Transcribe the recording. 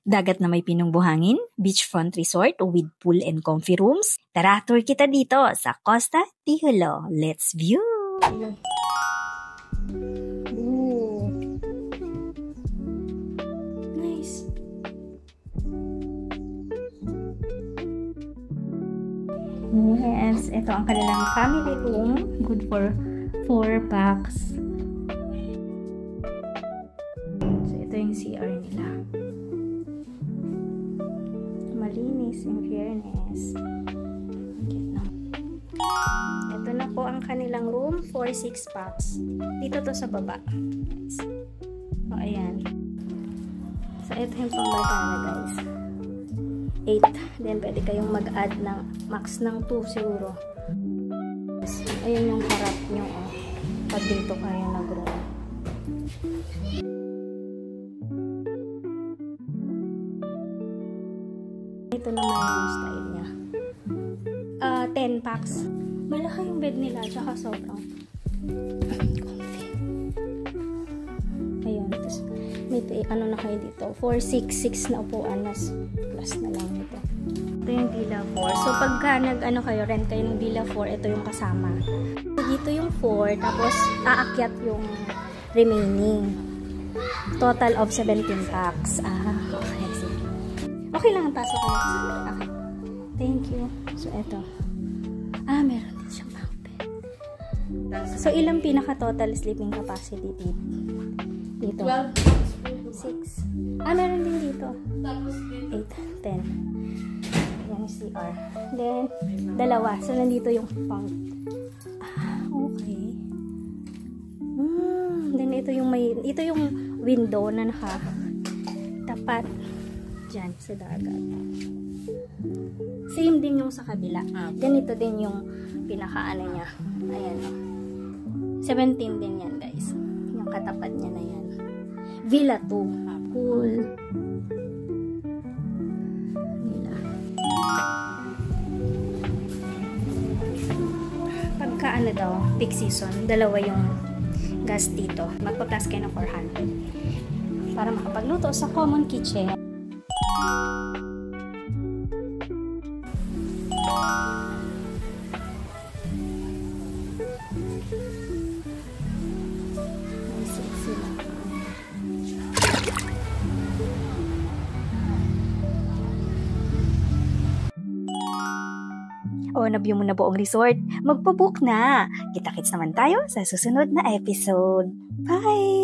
Dagat na may pinong buhangin, beachfront resort with pool and comfy rooms. Tara, tour kita dito sa Costa Tijulo. Let's view! Ooh. Nice. Yes, ito ang kanilang family room. Good for 4 packs. So, ito yung CR nila. Malinis, in fairness. Okay, no. Ito na po ang kanilang room for 6 packs. Dito to sa baba. O, ayan. So, ito yung pangbarkada, guys. 8. Then, pwede kayong mag-add ng max ng 2 siguro. Ayan yung harap nyo, oh. Pag dito kayo nag-room. Ito naman yung style niya. 10 packs. Malaki yung bed nila, tsaka sobrang comfy. Ayun. Tapos, may ano na kayo dito. 4, 6 na upuan. Plus na lang ito. Ito yung Villa 4. So, pagka nag-ano kayo, rent kayo ng Villa 4, ito yung kasama. So, dito yung 4, tapos aakyat yung remaining. Total of 17 packs. Okay. Okay lang ang taso kayo. Okay. Thank you. So, ito. Meron din siyang bunk bed. So, ilang pinaka-total sleeping capacity dito? 12. 6. Meron din dito. 8, 10. Yan yung CR. Then, dalawa. So, nandito yung bunk. Okay. Then, ito yung window na tapat dyan sa dagat. Same din yung sa kabila. Ganito din yung pinaka-ano niya. Ayan, o. 17 din yan, guys. Yung katapat niya na yan. Villa 2. Cool. Villa. Pagka ano daw, peak season, dalawa yung gas dito. Magpa-plus kayo ng 400. Para makapagluto sa common kitchen. O, na-view mo na buong resort? Magpabook na! Kita-kits naman tayo sa susunod na episode. Bye!